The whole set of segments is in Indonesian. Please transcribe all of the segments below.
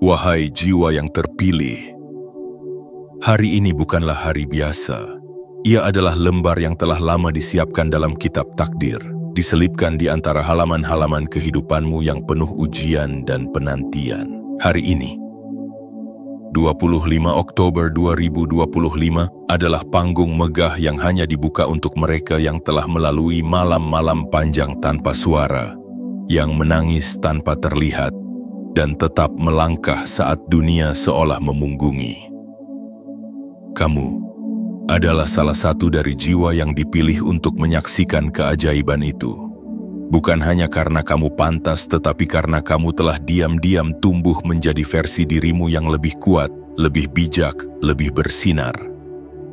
Wahai jiwa yang terpilih, hari ini bukanlah hari biasa. Ia adalah lembar yang telah lama disiapkan dalam kitab takdir, diselipkan di antara halaman-halaman kehidupanmu yang penuh ujian dan penantian. Hari ini, 25 Oktober 2025 adalah panggung megah yang hanya dibuka untuk mereka yang telah melalui malam-malam panjang tanpa suara, yang menangis tanpa terlihat, dan tetap melangkah saat dunia seolah memunggungi. Kamu adalah salah satu dari jiwa yang dipilih untuk menyaksikan keajaiban itu. Bukan hanya karena kamu pantas, tetapi karena kamu telah diam-diam tumbuh menjadi versi dirimu yang lebih kuat, lebih bijak, lebih bersinar.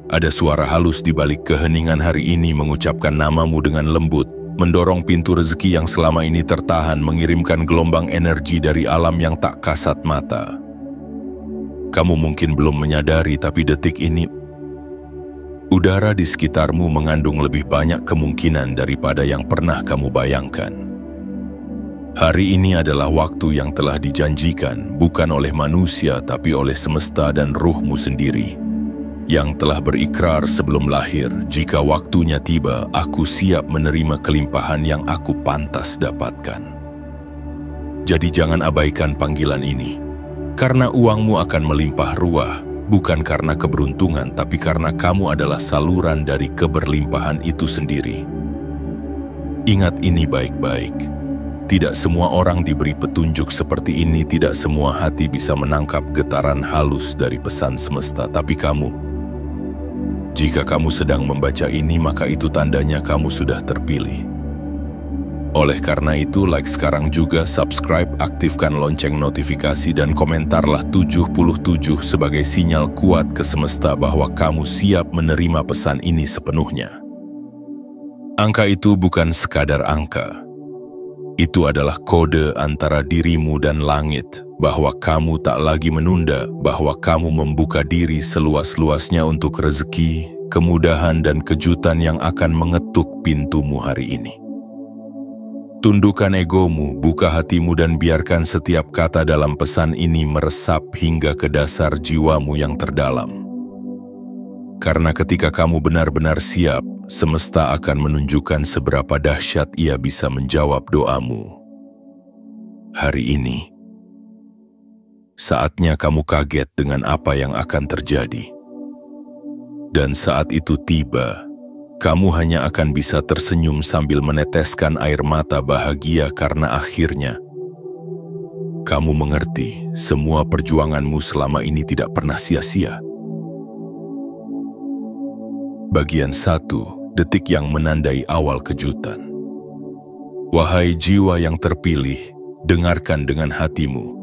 Ada suara halus di balik keheningan hari ini mengucapkan namamu dengan lembut, mendorong pintu rezeki yang selama ini tertahan, mengirimkan gelombang energi dari alam yang tak kasat mata. Kamu mungkin belum menyadari, tapi detik ini, udara di sekitarmu mengandung lebih banyak kemungkinan daripada yang pernah kamu bayangkan. Hari ini adalah waktu yang telah dijanjikan, bukan oleh manusia, tapi oleh semesta dan ruhmu sendiri, yang telah berikrar sebelum lahir, jika waktunya tiba, aku siap menerima kelimpahan yang aku pantas dapatkan. Jadi jangan abaikan panggilan ini, karena uangmu akan melimpah ruah, bukan karena keberuntungan, tapi karena kamu adalah saluran dari keberlimpahan itu sendiri. Ingat ini baik-baik, tidak semua orang diberi petunjuk seperti ini, tidak semua hati bisa menangkap getaran halus dari pesan semesta, tapi kamu. Jika kamu sedang membaca ini, maka itu tandanya kamu sudah terpilih. Oleh karena itu, like sekarang juga, subscribe, aktifkan lonceng notifikasi, dan komentarlah 77 sebagai sinyal kuat ke semesta bahwa kamu siap menerima pesan ini sepenuhnya. Angka itu bukan sekadar angka. Itu adalah kode antara dirimu dan langit, bahwa kamu tak lagi menunda, bahwa kamu membuka diri seluas-luasnya untuk rezeki, kemudahan, dan kejutan yang akan mengetuk pintumu hari ini. Tundukkan egomu, buka hatimu, dan biarkan setiap kata dalam pesan ini meresap hingga ke dasar jiwamu yang terdalam. Karena ketika kamu benar-benar siap, semesta akan menunjukkan seberapa dahsyat ia bisa menjawab doamu. Hari ini, saatnya kamu kaget dengan apa yang akan terjadi. Dan saat itu tiba, kamu hanya akan bisa tersenyum sambil meneteskan air mata bahagia karena akhirnya kamu mengerti semua perjuanganmu selama ini tidak pernah sia-sia. Bagian 1, detik yang menandai awal kejutan. Wahai jiwa yang terpilih, dengarkan dengan hatimu,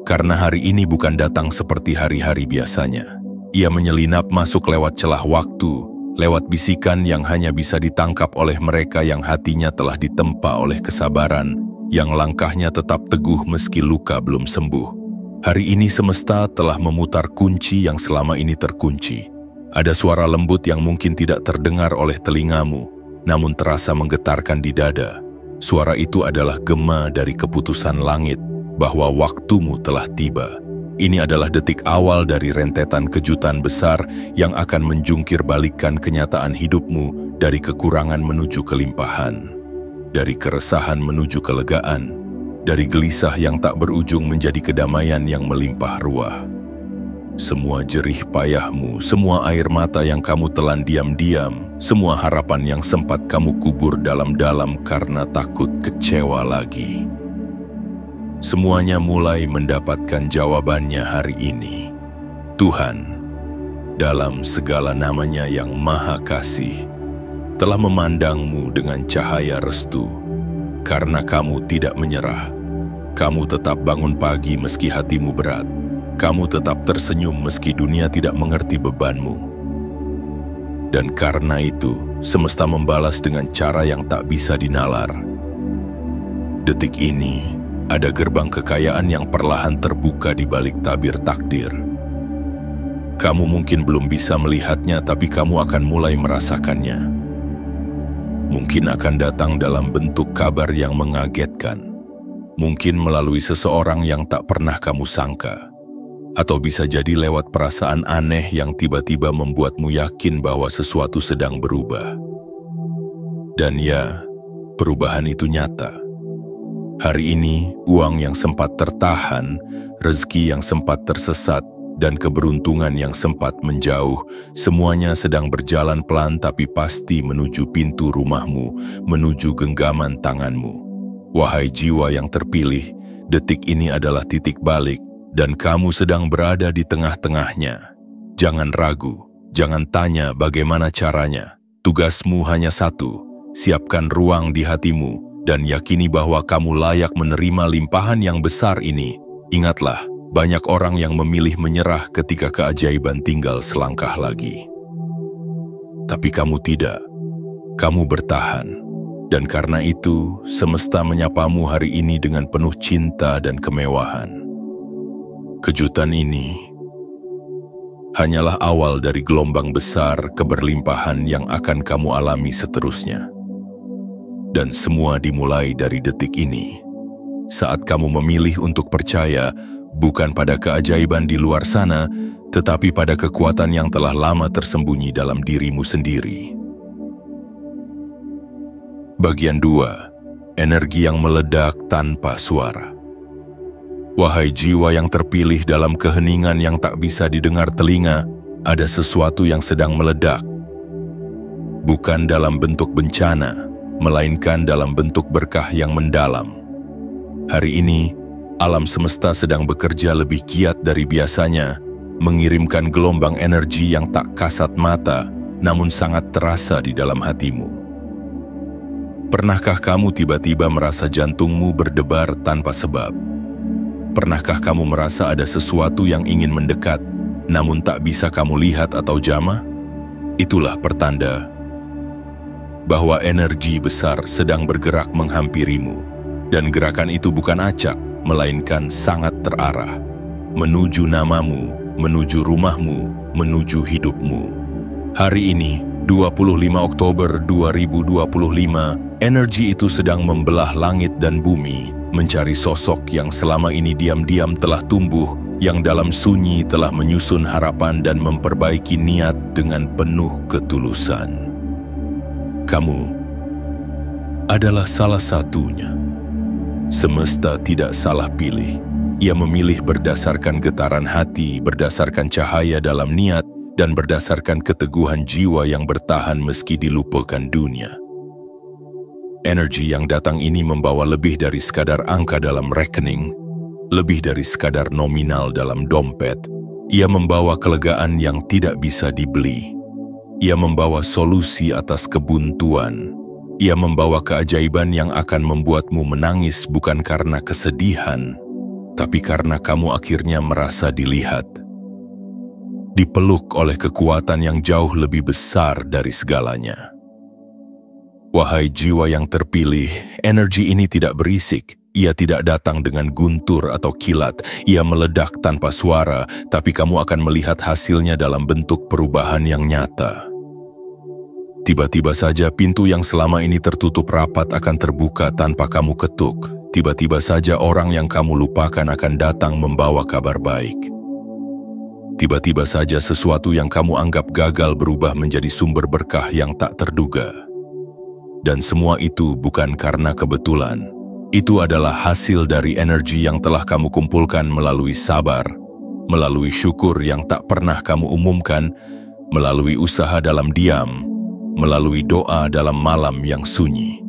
karena hari ini bukan datang seperti hari-hari biasanya. Ia menyelinap masuk lewat celah waktu, lewat bisikan yang hanya bisa ditangkap oleh mereka yang hatinya telah ditempa oleh kesabaran, yang langkahnya tetap teguh meski luka belum sembuh. Hari ini semesta telah memutar kunci yang selama ini terkunci. Ada suara lembut yang mungkin tidak terdengar oleh telingamu, namun terasa menggetarkan di dada. Suara itu adalah gema dari keputusan langit, bahwa waktumu telah tiba. Ini adalah detik awal dari rentetan kejutan besar yang akan menjungkir balikkan kenyataan hidupmu dari kekurangan menuju kelimpahan, dari keresahan menuju kelegaan, dari gelisah yang tak berujung menjadi kedamaian yang melimpah ruah. Semua jerih payahmu, semua air mata yang kamu telan diam-diam, semua harapan yang sempat kamu kubur dalam-dalam karena takut kecewa lagi, semuanya mulai mendapatkan jawabannya hari ini. Tuhan, dalam segala namanya yang Maha Kasih, telah memandangmu dengan cahaya restu. Karena kamu tidak menyerah, kamu tetap bangun pagi meski hatimu berat, kamu tetap tersenyum meski dunia tidak mengerti bebanmu. Dan karena itu, semesta membalas dengan cara yang tak bisa dinalar. Detik ini, ada gerbang kekayaan yang perlahan terbuka di balik tabir takdir. Kamu mungkin belum bisa melihatnya, tapi kamu akan mulai merasakannya. Mungkin akan datang dalam bentuk kabar yang mengagetkan. Mungkin melalui seseorang yang tak pernah kamu sangka. Atau bisa jadi lewat perasaan aneh yang tiba-tiba membuatmu yakin bahwa sesuatu sedang berubah. Dan ya, perubahan itu nyata. Hari ini, uang yang sempat tertahan, rezeki yang sempat tersesat, dan keberuntungan yang sempat menjauh, semuanya sedang berjalan pelan tapi pasti menuju pintu rumahmu, menuju genggaman tanganmu. Wahai jiwa yang terpilih, detik ini adalah titik balik, dan kamu sedang berada di tengah-tengahnya. Jangan ragu, jangan tanya bagaimana caranya. Tugasmu hanya satu, siapkan ruang di hatimu, dan yakini bahwa kamu layak menerima limpahan yang besar ini. Ingatlah, banyak orang yang memilih menyerah ketika keajaiban tinggal selangkah lagi. Tapi kamu tidak, kamu bertahan. Dan karena itu, semesta menyapamu hari ini dengan penuh cinta dan kemewahan. Kejutan ini hanyalah awal dari gelombang besar keberlimpahan yang akan kamu alami seterusnya. Dan semua dimulai dari detik ini, saat kamu memilih untuk percaya bukan pada keajaiban di luar sana, tetapi pada kekuatan yang telah lama tersembunyi dalam dirimu sendiri. Bagian 2. Energi yang meledak tanpa suara. Wahai jiwa yang terpilih dalam keheningan yang tak bisa didengar telinga, ada sesuatu yang sedang meledak. Bukan dalam bentuk bencana, melainkan dalam bentuk berkah yang mendalam. Hari ini, alam semesta sedang bekerja lebih giat dari biasanya, mengirimkan gelombang energi yang tak kasat mata, namun sangat terasa di dalam hatimu. Pernahkah kamu tiba-tiba merasa jantungmu berdebar tanpa sebab? Pernahkah kamu merasa ada sesuatu yang ingin mendekat, namun tak bisa kamu lihat atau jamah? Itulah pertanda bahwa energi besar sedang bergerak menghampirimu, dan gerakan itu bukan acak, melainkan sangat terarah, menuju namamu, menuju rumahmu, menuju hidupmu. Hari ini, 25 Oktober 2025, energi itu sedang membelah langit dan bumi, mencari sosok yang selama ini diam-diam telah tumbuh, yang dalam sunyi telah menyusun harapan dan memperbaiki niat dengan penuh ketulusan. Kamu adalah salah satunya. Semesta tidak salah pilih. Ia memilih berdasarkan getaran hati, berdasarkan cahaya dalam niat, dan berdasarkan keteguhan jiwa yang bertahan meski dilupakan dunia. Energi yang datang ini membawa lebih dari sekadar angka dalam rekening, lebih dari sekadar nominal dalam dompet. Ia membawa kelegaan yang tidak bisa dibeli. Ia membawa solusi atas kebuntuan. Ia membawa keajaiban yang akan membuatmu menangis bukan karena kesedihan, tapi karena kamu akhirnya merasa dilihat, dipeluk oleh kekuatan yang jauh lebih besar dari segalanya. Wahai jiwa yang terpilih, energi ini tidak berisik. Ia tidak datang dengan guntur atau kilat. Ia meledak tanpa suara, tapi kamu akan melihat hasilnya dalam bentuk perubahan yang nyata. Tiba-tiba saja pintu yang selama ini tertutup rapat akan terbuka tanpa kamu ketuk. Tiba-tiba saja orang yang kamu lupakan akan datang membawa kabar baik. Tiba-tiba saja sesuatu yang kamu anggap gagal berubah menjadi sumber berkah yang tak terduga. Dan semua itu bukan karena kebetulan. Itu adalah hasil dari energi yang telah kamu kumpulkan melalui sabar, melalui syukur yang tak pernah kamu umumkan, melalui usaha dalam diam, melalui doa dalam malam yang sunyi.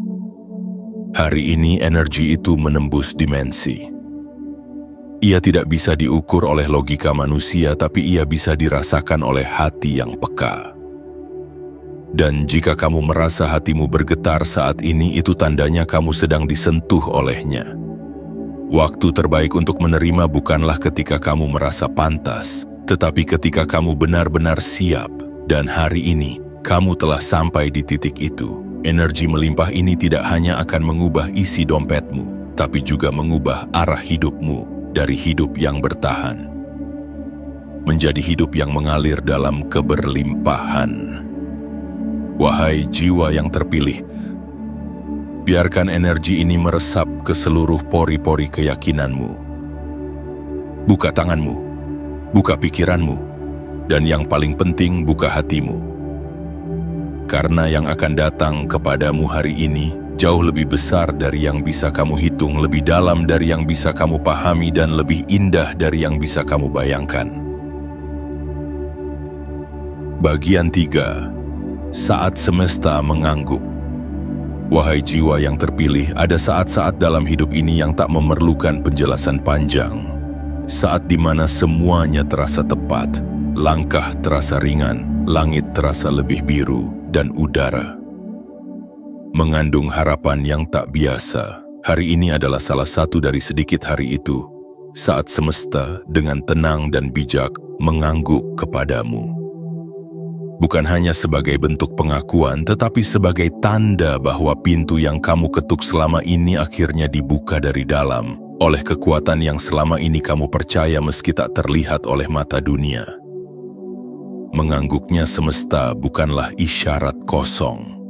Hari ini energi itu menembus dimensi. Ia tidak bisa diukur oleh logika manusia, tapi ia bisa dirasakan oleh hati yang peka. Dan jika kamu merasa hatimu bergetar saat ini, itu tandanya kamu sedang disentuh olehnya. Waktu terbaik untuk menerima bukanlah ketika kamu merasa pantas, tetapi ketika kamu benar-benar siap. Dan hari ini, kamu telah sampai di titik itu. Energi melimpah ini tidak hanya akan mengubah isi dompetmu, tapi juga mengubah arah hidupmu dari hidup yang bertahan menjadi hidup yang mengalir dalam keberlimpahan. Wahai jiwa yang terpilih, biarkan energi ini meresap ke seluruh pori-pori keyakinanmu. Buka tanganmu, buka pikiranmu, dan yang paling penting buka hatimu. Karena yang akan datang kepadamu hari ini jauh lebih besar dari yang bisa kamu hitung, lebih dalam dari yang bisa kamu pahami, dan lebih indah dari yang bisa kamu bayangkan. Bagian 3. Saat semesta mengangguk. Wahai jiwa yang terpilih, ada saat-saat dalam hidup ini yang tak memerlukan penjelasan panjang. Saat di mana semuanya terasa tepat, langkah terasa ringan, langit terasa lebih biru, dan udara mengandung harapan yang tak biasa. Hari ini adalah salah satu dari sedikit hari itu, saat semesta dengan tenang dan bijak mengangguk kepadamu. Bukan hanya sebagai bentuk pengakuan, tetapi sebagai tanda bahwa pintu yang kamu ketuk selama ini akhirnya dibuka dari dalam, oleh kekuatan yang selama ini kamu percaya meski tak terlihat oleh mata dunia. Mengangguknya semesta bukanlah isyarat kosong.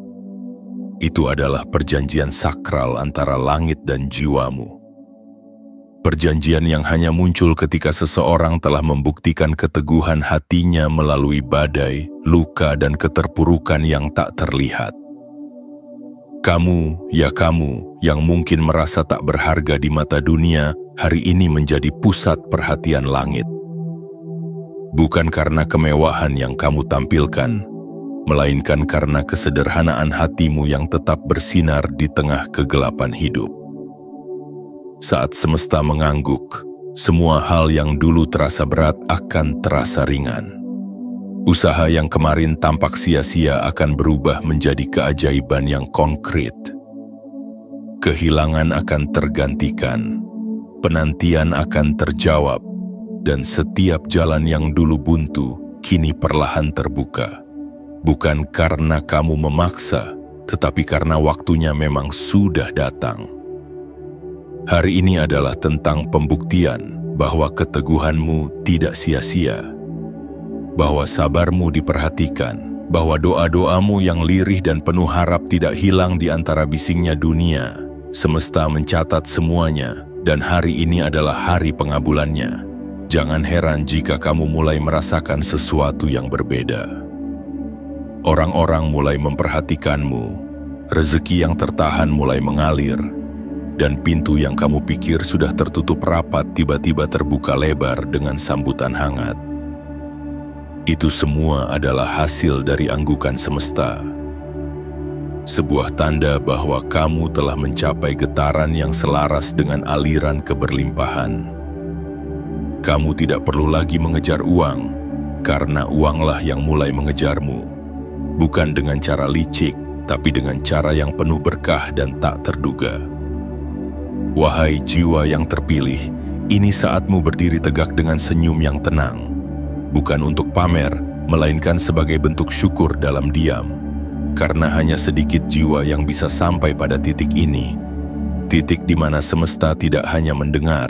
Itu adalah perjanjian sakral antara langit dan jiwamu. Perjanjian yang hanya muncul ketika seseorang telah membuktikan keteguhan hatinya melalui badai, luka, dan keterpurukan yang tak terlihat. Kamu, ya kamu, yang mungkin merasa tak berharga di mata dunia, hari ini menjadi pusat perhatian langit. Bukan karena kemewahan yang kamu tampilkan, melainkan karena kesederhanaan hatimu yang tetap bersinar di tengah kegelapan hidup. Saat semesta mengangguk, semua hal yang dulu terasa berat akan terasa ringan. Usaha yang kemarin tampak sia-sia akan berubah menjadi keajaiban yang konkret. Kehilangan akan tergantikan, penantian akan terjawab, dan setiap jalan yang dulu buntu kini perlahan terbuka. Bukan karena kamu memaksa, tetapi karena waktunya memang sudah datang. Hari ini adalah tentang pembuktian bahwa keteguhanmu tidak sia-sia, bahwa sabarmu diperhatikan, bahwa doa-doamu yang lirih dan penuh harap tidak hilang di antara bisingnya dunia. Semesta mencatat semuanya, dan hari ini adalah hari pengabulannya. Jangan heran jika kamu mulai merasakan sesuatu yang berbeda. Orang-orang mulai memperhatikanmu, rezeki yang tertahan mulai mengalir, dan pintu yang kamu pikir sudah tertutup rapat tiba-tiba terbuka lebar dengan sambutan hangat. Itu semua adalah hasil dari anggukan semesta. Sebuah tanda bahwa kamu telah mencapai getaran yang selaras dengan aliran keberlimpahan. Kamu tidak perlu lagi mengejar uang, karena uanglah yang mulai mengejarmu. Bukan dengan cara licik, tapi dengan cara yang penuh berkah dan tak terduga. Wahai jiwa yang terpilih, ini saatmu berdiri tegak dengan senyum yang tenang. Bukan untuk pamer, melainkan sebagai bentuk syukur dalam diam. Karena hanya sedikit jiwa yang bisa sampai pada titik ini. Titik di mana semesta tidak hanya mendengar,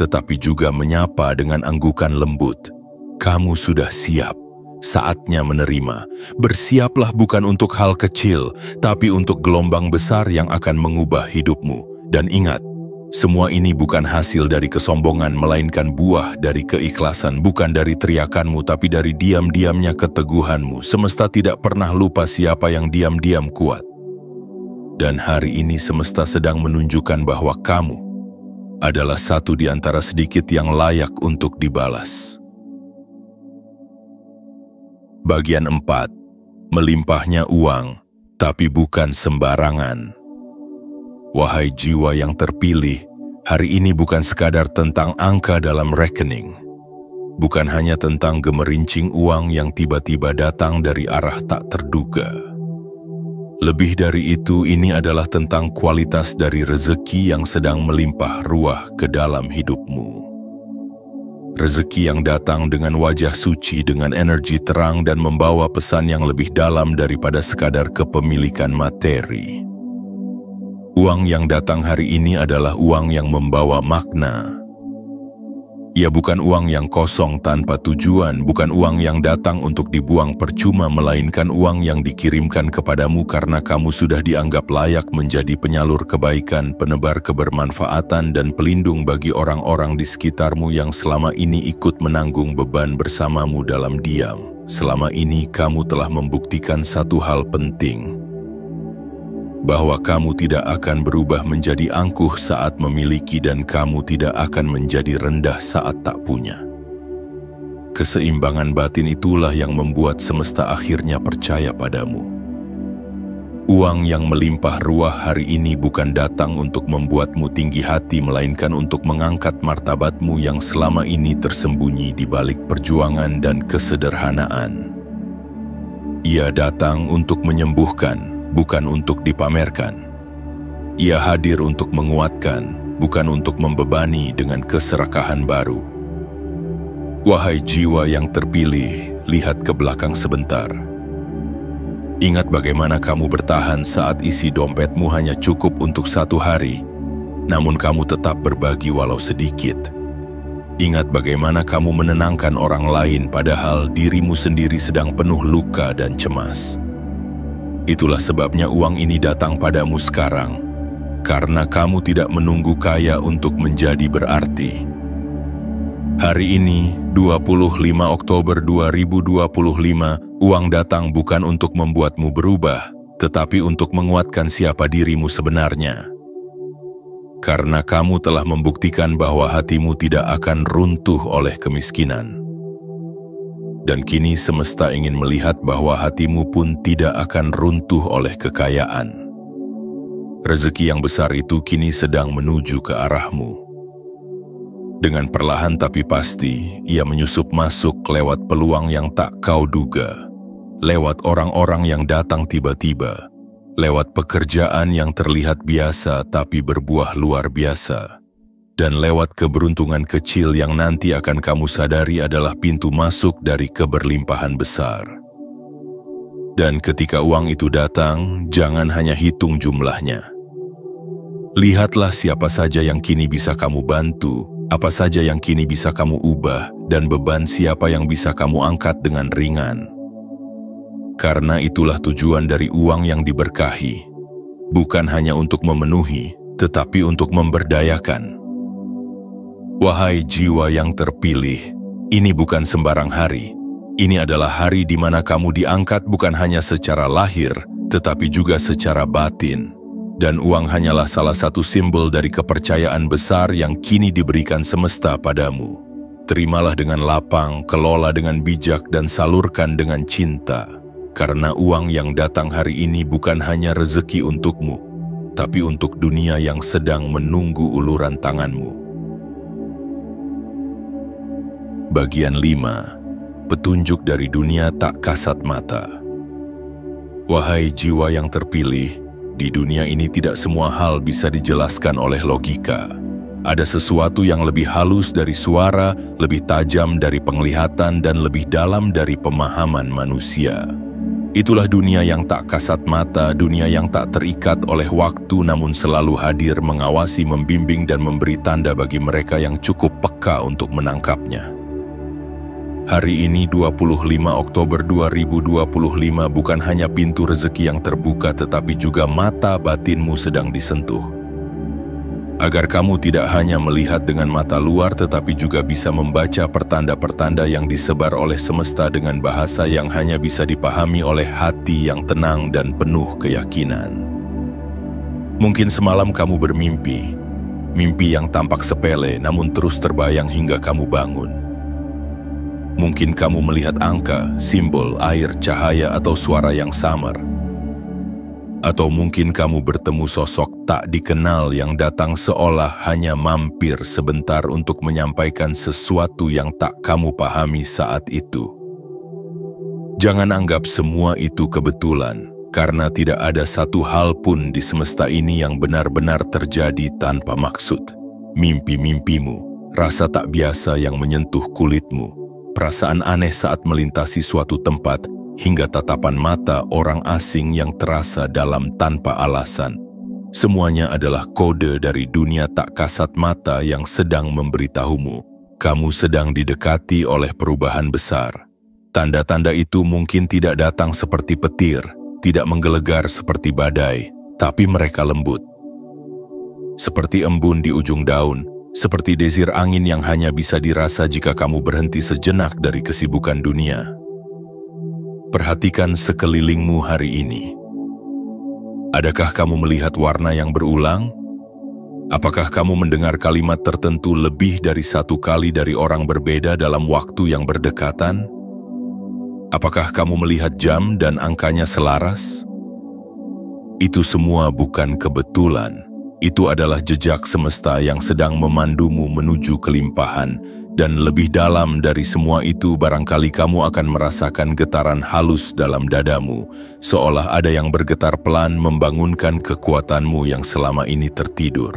tetapi juga menyapa dengan anggukan lembut. Kamu sudah siap, saatnya menerima. Bersiaplah bukan untuk hal kecil, tapi untuk gelombang besar yang akan mengubah hidupmu. Dan ingat, semua ini bukan hasil dari kesombongan, melainkan buah dari keikhlasan, bukan dari teriakanmu, tapi dari diam-diamnya keteguhanmu. Semesta tidak pernah lupa siapa yang diam-diam kuat. Dan hari ini semesta sedang menunjukkan bahwa kamu adalah satu di antara sedikit yang layak untuk dibalas. Bagian 4. Melimpahnya uang, tapi bukan sembarangan. Wahai jiwa yang terpilih, hari ini bukan sekadar tentang angka dalam rekening. Bukan hanya tentang gemerincing uang yang tiba-tiba datang dari arah tak terduga. Lebih dari itu, ini adalah tentang kualitas dari rezeki yang sedang melimpah ruah ke dalam hidupmu. Rezeki yang datang dengan wajah suci, dengan energi terang, dan membawa pesan yang lebih dalam daripada sekadar kepemilikan materi. Uang yang datang hari ini adalah uang yang membawa makna. Ia bukan uang yang kosong tanpa tujuan, bukan uang yang datang untuk dibuang percuma, melainkan uang yang dikirimkan kepadamu karena kamu sudah dianggap layak menjadi penyalur kebaikan, penebar kebermanfaatan, dan pelindung bagi orang-orang di sekitarmu yang selama ini ikut menanggung beban bersamamu dalam diam. Selama ini kamu telah membuktikan satu hal penting, bahwa kamu tidak akan berubah menjadi angkuh saat memiliki dan kamu tidak akan menjadi rendah saat tak punya. Keseimbangan batin itulah yang membuat semesta akhirnya percaya padamu. Uang yang melimpah ruah hari ini bukan datang untuk membuatmu tinggi hati, melainkan untuk mengangkat martabatmu yang selama ini tersembunyi di balik perjuangan dan kesederhanaan. Ia datang untuk menyembuhkan, bukan untuk dipamerkan. Ia hadir untuk menguatkan, bukan untuk membebani dengan keserakahan baru. Wahai jiwa yang terpilih, lihat ke belakang sebentar. Ingat bagaimana kamu bertahan saat isi dompetmu hanya cukup untuk 1 hari, namun kamu tetap berbagi walau sedikit. Ingat bagaimana kamu menenangkan orang lain padahal dirimu sendiri sedang penuh luka dan cemas. Itulah sebabnya uang ini datang padamu sekarang, karena kamu tidak menunggu kaya untuk menjadi berarti. Hari ini, 25 Oktober 2025, uang datang bukan untuk membuatmu berubah, tetapi untuk menguatkan siapa dirimu sebenarnya. Karena kamu telah membuktikan bahwa hatimu tidak akan runtuh oleh kemiskinan. Dan kini semesta ingin melihat bahwa hatimu pun tidak akan runtuh oleh kekayaan. Rezeki yang besar itu kini sedang menuju ke arahmu. Dengan perlahan tapi pasti, ia menyusup masuk lewat peluang yang tak kau duga, lewat orang-orang yang datang tiba-tiba, lewat pekerjaan yang terlihat biasa tapi berbuah luar biasa, dan lewat keberuntungan kecil yang nanti akan kamu sadari adalah pintu masuk dari keberlimpahan besar. Dan ketika uang itu datang, jangan hanya hitung jumlahnya. Lihatlah siapa saja yang kini bisa kamu bantu, apa saja yang kini bisa kamu ubah, dan beban siapa yang bisa kamu angkat dengan ringan. Karena itulah tujuan dari uang yang diberkahi, bukan hanya untuk memenuhi, tetapi untuk memberdayakan. Wahai jiwa yang terpilih, ini bukan sembarang hari. Ini adalah hari di mana kamu diangkat bukan hanya secara lahir, tetapi juga secara batin. Dan uang hanyalah salah satu simbol dari kepercayaan besar yang kini diberikan semesta padamu. Terimalah dengan lapang, kelola dengan bijak, dan salurkan dengan cinta. Karena uang yang datang hari ini bukan hanya rezeki untukmu, tapi untuk dunia yang sedang menunggu uluran tanganmu. Bagian 5. Petunjuk dari dunia tak kasat mata. Wahai jiwa yang terpilih, di dunia ini tidak semua hal bisa dijelaskan oleh logika. Ada sesuatu yang lebih halus dari suara, lebih tajam dari penglihatan, dan lebih dalam dari pemahaman manusia. Itulah dunia yang tak kasat mata, dunia yang tak terikat oleh waktu namun selalu hadir mengawasi, membimbing, dan memberi tanda bagi mereka yang cukup peka untuk menangkapnya. Hari ini 25 Oktober 2025 bukan hanya pintu rezeki yang terbuka tetapi juga mata batinmu sedang disentuh. Agar kamu tidak hanya melihat dengan mata luar tetapi juga bisa membaca pertanda-pertanda yang disebar oleh semesta dengan bahasa yang hanya bisa dipahami oleh hati yang tenang dan penuh keyakinan. Mungkin semalam kamu bermimpi, mimpi yang tampak sepele namun terus terbayang hingga kamu bangun. Mungkin kamu melihat angka, simbol, air, cahaya, atau suara yang samar. Atau mungkin kamu bertemu sosok tak dikenal yang datang seolah hanya mampir sebentar untuk menyampaikan sesuatu yang tak kamu pahami saat itu. Jangan anggap semua itu kebetulan, karena tidak ada satu hal pun di semesta ini yang benar-benar terjadi tanpa maksud. Mimpi-mimpimu, rasa tak biasa yang menyentuh kulitmu, perasaan aneh saat melintasi suatu tempat, hingga tatapan mata orang asing yang terasa dalam tanpa alasan. Semuanya adalah kode dari dunia tak kasat mata yang sedang memberitahumu Kamu sedang didekati oleh perubahan besar. Tanda-tanda itu mungkin tidak datang seperti petir, tidak menggelegar seperti badai, tapi mereka lembut. Seperti embun di ujung daun, seperti desir angin yang hanya bisa dirasa jika kamu berhenti sejenak dari kesibukan dunia. Perhatikan sekelilingmu hari ini. Adakah kamu melihat warna yang berulang? Apakah kamu mendengar kalimat tertentu lebih dari satu kali dari orang berbeda dalam waktu yang berdekatan? Apakah kamu melihat jam dan angkanya selaras? Itu semua bukan kebetulan. Itu adalah jejak semesta yang sedang memandumu menuju kelimpahan. Dan lebih dalam dari semua itu, barangkali kamu akan merasakan getaran halus dalam dadamu, seolah ada yang bergetar pelan membangunkan kekuatanmu yang selama ini tertidur.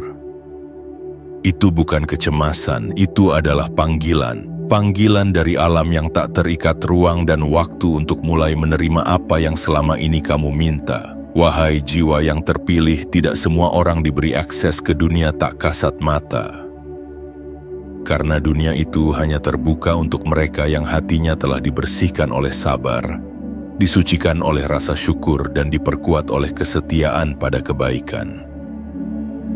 Itu bukan kecemasan, itu adalah panggilan. Panggilan dari alam yang tak terikat ruang dan waktu untuk mulai menerima apa yang selama ini kamu minta. Wahai jiwa yang terpilih, tidak semua orang diberi akses ke dunia tak kasat mata. Karena dunia itu hanya terbuka untuk mereka yang hatinya telah dibersihkan oleh sabar, disucikan oleh rasa syukur dan diperkuat oleh kesetiaan pada kebaikan.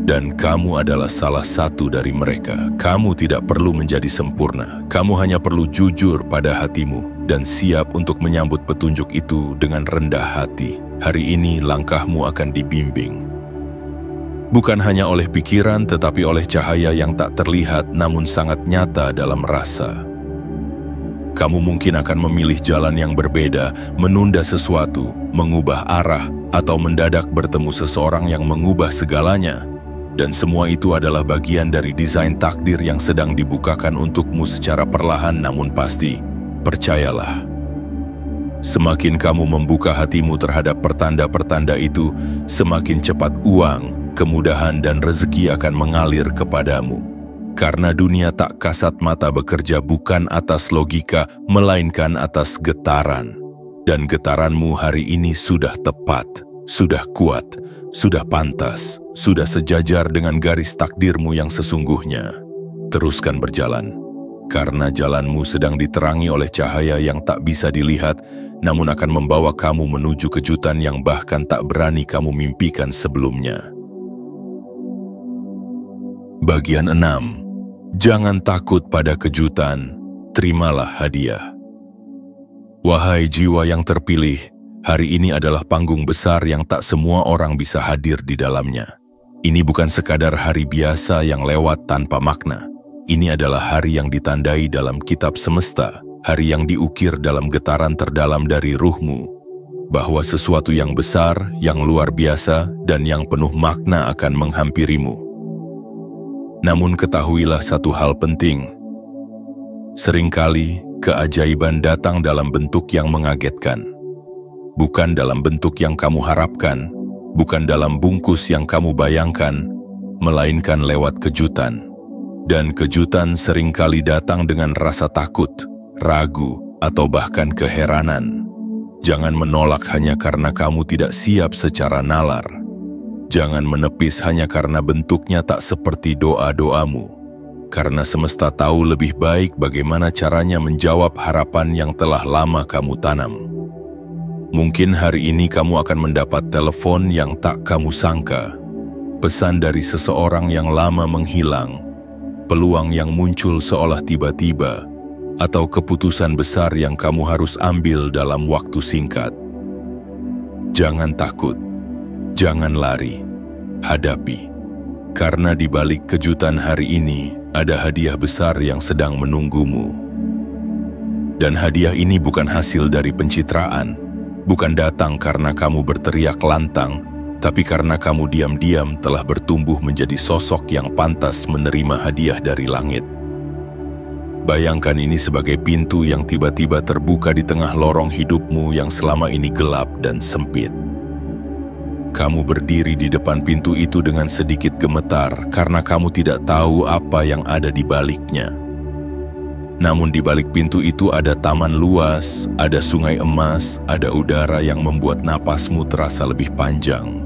Dan kamu adalah salah satu dari mereka. Kamu tidak perlu menjadi sempurna. Kamu hanya perlu jujur pada hatimu dan siap untuk menyambut petunjuk itu dengan rendah hati. Hari ini langkahmu akan dibimbing. Bukan hanya oleh pikiran, tetapi oleh cahaya yang tak terlihat namun sangat nyata dalam rasa. Kamu mungkin akan memilih jalan yang berbeda, menunda sesuatu, mengubah arah, atau mendadak bertemu seseorang yang mengubah segalanya. Dan semua itu adalah bagian dari desain takdir yang sedang dibukakan untukmu secara perlahan namun pasti. Percayalah. Semakin kamu membuka hatimu terhadap pertanda-pertanda itu, semakin cepat uang, kemudahan dan rezeki akan mengalir kepadamu. Karena dunia tak kasat mata bekerja bukan atas logika, melainkan atas getaran. Dan getaranmu hari ini sudah tepat, sudah kuat, sudah pantas, sudah sejajar dengan garis takdirmu yang sesungguhnya. Teruskan berjalan, karena jalanmu sedang diterangi oleh cahaya yang tak bisa dilihat, namun akan membawa kamu menuju kejutan yang bahkan tak berani kamu mimpikan sebelumnya. Bagian 6. Jangan takut pada kejutan, terimalah hadiah. Wahai jiwa yang terpilih, hari ini adalah panggung besar yang tak semua orang bisa hadir di dalamnya. Ini bukan sekadar hari biasa yang lewat tanpa makna. Ini adalah hari yang ditandai dalam kitab semesta, hari yang diukir dalam getaran terdalam dari ruhmu, bahwa sesuatu yang besar, yang luar biasa, dan yang penuh makna akan menghampirimu. Namun ketahuilah satu hal penting. Seringkali keajaiban datang dalam bentuk yang mengagetkan. Bukan dalam bentuk yang kamu harapkan, bukan dalam bungkus yang kamu bayangkan, melainkan lewat kejutan. Dan kejutan seringkali datang dengan rasa takut, ragu, atau bahkan keheranan. Jangan menolak hanya karena kamu tidak siap secara nalar. Jangan menepis hanya karena bentuknya tak seperti doa-doamu. Karena semesta tahu lebih baik bagaimana caranya menjawab harapan yang telah lama kamu tanam. Mungkin hari ini kamu akan mendapat telepon yang tak kamu sangka, pesan dari seseorang yang lama menghilang, peluang yang muncul seolah tiba-tiba, atau keputusan besar yang kamu harus ambil dalam waktu singkat. Jangan takut. Jangan lari, hadapi. Karena di balik kejutan hari ini, ada hadiah besar yang sedang menunggumu. Dan hadiah ini bukan hasil dari pencitraan, bukan datang karena kamu berteriak lantang, tapi karena kamu diam-diam telah bertumbuh menjadi sosok yang pantas menerima hadiah dari langit. Bayangkan ini sebagai pintu yang tiba-tiba terbuka di tengah lorong hidupmu yang selama ini gelap dan sempit. Kamu berdiri di depan pintu itu dengan sedikit gemetar karena kamu tidak tahu apa yang ada di baliknya. Namun di balik pintu itu ada taman luas, ada sungai emas, ada udara yang membuat napasmu terasa lebih panjang.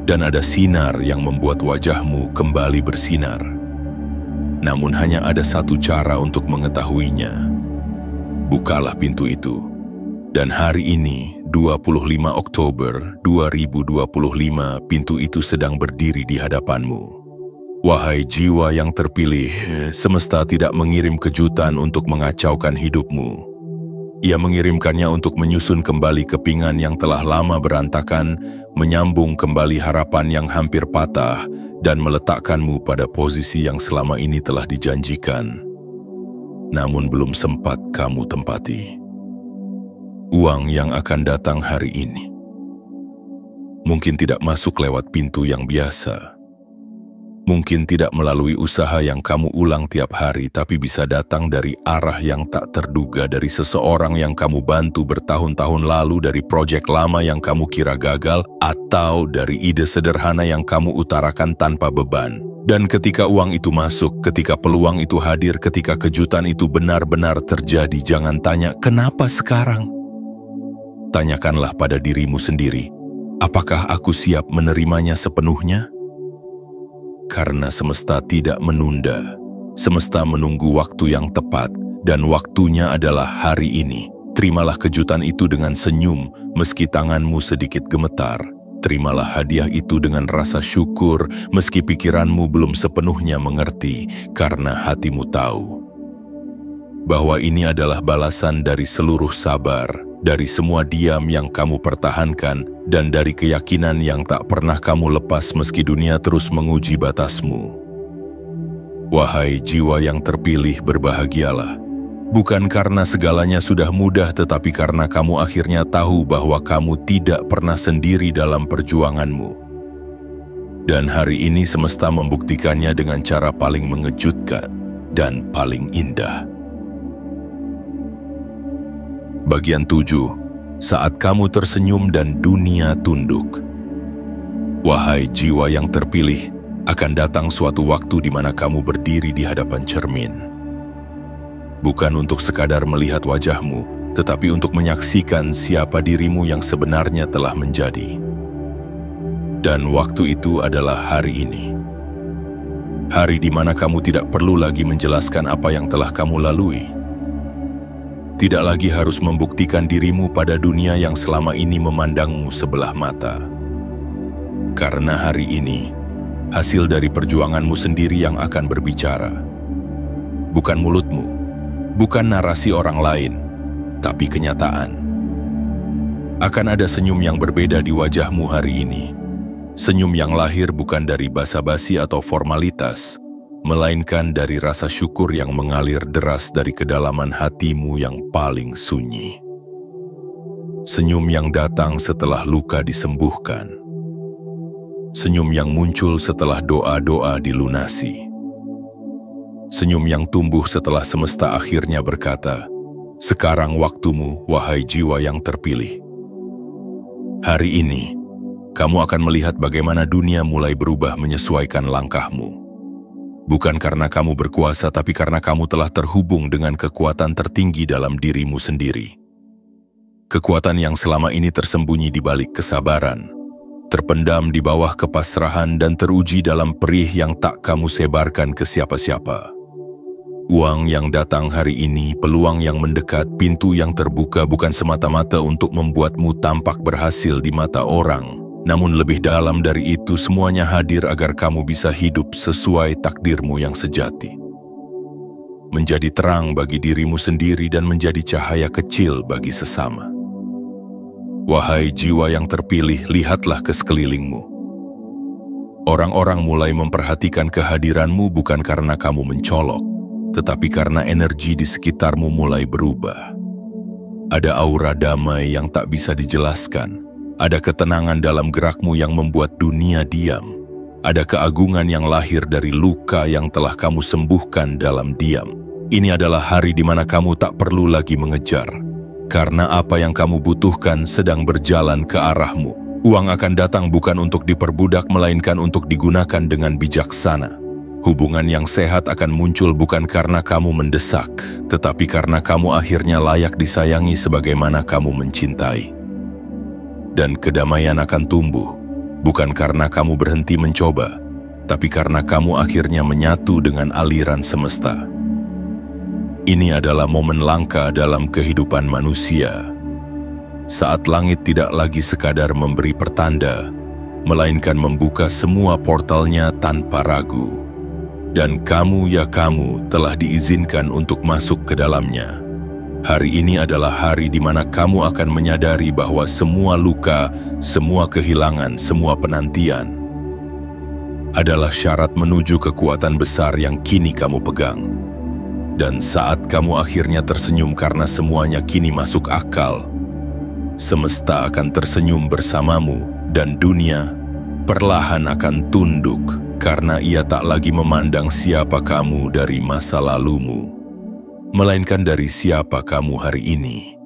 Dan ada sinar yang membuat wajahmu kembali bersinar. namun hanya ada satu cara untuk mengetahuinya. Bukalah pintu itu. Dan hari ini, 25 Oktober 2025, pintu itu sedang berdiri di hadapanmu. Wahai jiwa yang terpilih, semesta tidak mengirim kejutan untuk mengacaukan hidupmu. Ia mengirimkannya untuk menyusun kembali kepingan yang telah lama berantakan, menyambung kembali harapan yang hampir patah, dan meletakkanmu pada posisi yang selama ini telah dijanjikan, namun belum sempat kamu tempati. Uang yang akan datang hari ini mungkin tidak masuk lewat pintu yang biasa. Mungkin tidak melalui usaha yang kamu ulang tiap hari, tapi bisa datang dari arah yang tak terduga, dari seseorang yang kamu bantu bertahun-tahun lalu, dari proyek lama yang kamu kira gagal, atau dari ide sederhana yang kamu utarakan tanpa beban. Dan ketika uang itu masuk, ketika peluang itu hadir, ketika kejutan itu benar-benar terjadi, jangan tanya, "Kenapa sekarang?" Tanyakanlah pada dirimu sendiri, apakah aku siap menerimanya sepenuhnya? Karena semesta tidak menunda, semesta menunggu waktu yang tepat, dan waktunya adalah hari ini. Terimalah kejutan itu dengan senyum, meski tanganmu sedikit gemetar. Terimalah hadiah itu dengan rasa syukur, meski pikiranmu belum sepenuhnya mengerti, karena hatimu tahu bahwa ini adalah balasan dari seluruh sabar, dari semua diam yang kamu pertahankan, dan dari keyakinan yang tak pernah kamu lepas meski dunia terus menguji batasmu. Wahai jiwa yang terpilih, berbahagialah. Bukan karena segalanya sudah mudah, tetapi karena kamu akhirnya tahu bahwa kamu tidak pernah sendiri dalam perjuanganmu. Dan hari ini semesta membuktikannya dengan cara paling mengejutkan dan paling indah. Bagian 7. Saat kamu tersenyum dan dunia tunduk. Wahai jiwa yang terpilih, akan datang suatu waktu di mana kamu berdiri di hadapan cermin. Bukan untuk sekadar melihat wajahmu, tetapi untuk menyaksikan siapa dirimu yang sebenarnya telah menjadi. Dan waktu itu adalah hari ini. Hari di mana kamu tidak perlu lagi menjelaskan apa yang telah kamu lalui. Tidak lagi harus membuktikan dirimu pada dunia yang selama ini memandangmu sebelah mata. Karena hari ini, hasil dari perjuanganmu sendiri yang akan berbicara. Bukan mulutmu, bukan narasi orang lain, tapi kenyataan. Akan ada senyum yang berbeda di wajahmu hari ini. Senyum yang lahir bukan dari basa-basi atau formalitas, melainkan dari rasa syukur yang mengalir deras dari kedalaman hatimu yang paling sunyi. Senyum yang datang setelah luka disembuhkan. Senyum yang muncul setelah doa-doa dilunasi. Senyum yang tumbuh setelah semesta akhirnya berkata, "Sekarang waktumu, wahai jiwa yang terpilih." Hari ini, kamu akan melihat bagaimana dunia mulai berubah menyesuaikan langkahmu. Bukan karena kamu berkuasa, tapi karena kamu telah terhubung dengan kekuatan tertinggi dalam dirimu sendiri. Kekuatan yang selama ini tersembunyi di balik kesabaran, terpendam di bawah kepasrahan, dan teruji dalam perih yang tak kamu sebarkan ke siapa-siapa. Uang yang datang hari ini, peluang yang mendekat, pintu yang terbuka bukan semata-mata untuk membuatmu tampak berhasil di mata orang. Namun lebih dalam dari itu, semuanya hadir agar kamu bisa hidup sesuai takdirmu yang sejati. Menjadi terang bagi dirimu sendiri dan menjadi cahaya kecil bagi sesama. Wahai jiwa yang terpilih, lihatlah ke sekelilingmu. Orang-orang mulai memperhatikan kehadiranmu bukan karena kamu mencolok, tetapi karena energi di sekitarmu mulai berubah. Ada aura damai yang tak bisa dijelaskan. Ada ketenangan dalam gerakmu yang membuat dunia diam. Ada keagungan yang lahir dari luka yang telah kamu sembuhkan dalam diam. Ini adalah hari di mana kamu tak perlu lagi mengejar. Karena apa yang kamu butuhkan sedang berjalan ke arahmu. Uang akan datang bukan untuk diperbudak, melainkan untuk digunakan dengan bijaksana. Hubungan yang sehat akan muncul bukan karena kamu mendesak, tetapi karena kamu akhirnya layak disayangi sebagaimana kamu mencintai. Dan kedamaian akan tumbuh, bukan karena kamu berhenti mencoba, tapi karena kamu akhirnya menyatu dengan aliran semesta. Ini adalah momen langka dalam kehidupan manusia. Saat langit tidak lagi sekadar memberi pertanda, melainkan membuka semua portalnya tanpa ragu. Dan kamu telah diizinkan untuk masuk ke dalamnya. Hari ini adalah hari di mana kamu akan menyadari bahwa semua luka, semua kehilangan, semua penantian adalah syarat menuju kekuatan besar yang kini kamu pegang. Dan saat kamu akhirnya tersenyum karena semuanya kini masuk akal, semesta akan tersenyum bersamamu dan dunia perlahan akan tunduk karena ia tak lagi memandang siapa kamu dari masa lalumu, melainkan dari siapa kamu hari ini.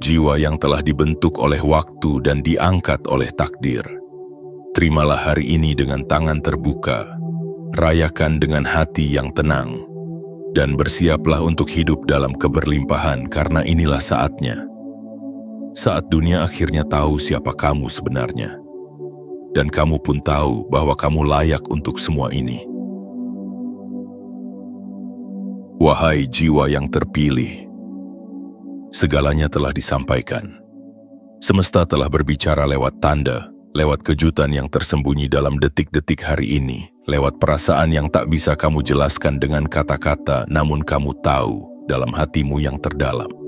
Jiwa yang telah dibentuk oleh waktu dan diangkat oleh takdir. Terimalah hari ini dengan tangan terbuka, rayakan dengan hati yang tenang, dan bersiaplah untuk hidup dalam keberlimpahan karena inilah saatnya. Saat dunia akhirnya tahu siapa kamu sebenarnya. Dan kamu pun tahu bahwa kamu layak untuk semua ini. Wahai jiwa yang terpilih, segalanya telah disampaikan. Semesta telah berbicara lewat tanda, lewat kejutan yang tersembunyi dalam detik-detik hari ini, lewat perasaan yang tak bisa kamu jelaskan dengan kata-kata, namun kamu tahu dalam hatimu yang terdalam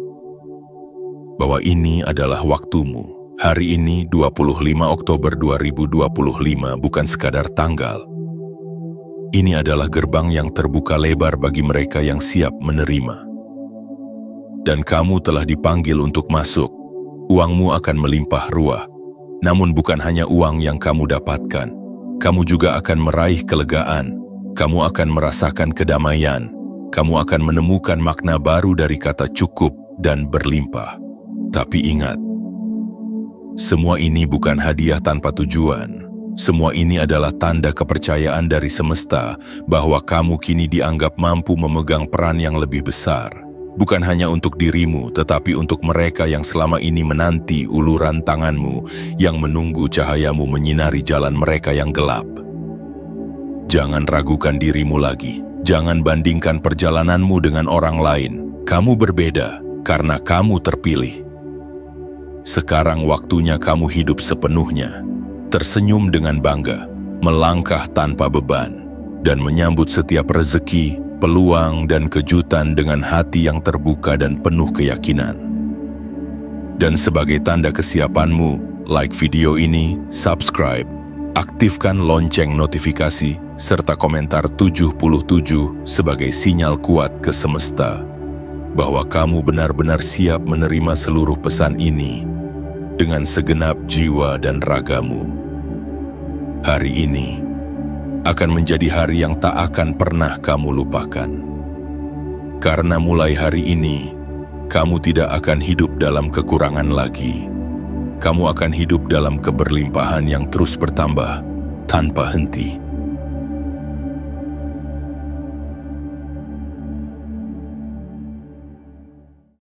bahwa ini adalah waktumu. Hari ini 25 Oktober 2025 bukan sekadar tanggal. Ini adalah gerbang yang terbuka lebar bagi mereka yang siap menerima. Dan kamu telah dipanggil untuk masuk. Uangmu akan melimpah ruah. Namun bukan hanya uang yang kamu dapatkan. Kamu juga akan meraih kelegaan. Kamu akan merasakan kedamaian. Kamu akan menemukan makna baru dari kata cukup dan berlimpah. Tapi ingat, semua ini bukan hadiah tanpa tujuan. Semua ini adalah tanda kepercayaan dari semesta bahwa kamu kini dianggap mampu memegang peran yang lebih besar. Bukan hanya untuk dirimu, tetapi untuk mereka yang selama ini menanti uluran tanganmu, yang menunggu cahayamu menyinari jalan mereka yang gelap. Jangan ragukan dirimu lagi. Jangan bandingkan perjalananmu dengan orang lain. Kamu berbeda karena kamu terpilih. Sekarang waktunya kamu hidup sepenuhnya, tersenyum dengan bangga, melangkah tanpa beban, dan menyambut setiap rezeki, peluang, dan kejutan dengan hati yang terbuka dan penuh keyakinan. Dan sebagai tanda kesiapanmu, like video ini, subscribe, aktifkan lonceng notifikasi, serta komentar 77 sebagai sinyal kuat ke semesta bahwa kamu benar-benar siap menerima seluruh pesan ini dengan segenap jiwa dan ragamu. Hari ini akan menjadi hari yang tak akan pernah kamu lupakan. Karena mulai hari ini, kamu tidak akan hidup dalam kekurangan lagi. Kamu akan hidup dalam keberlimpahan yang terus bertambah tanpa henti.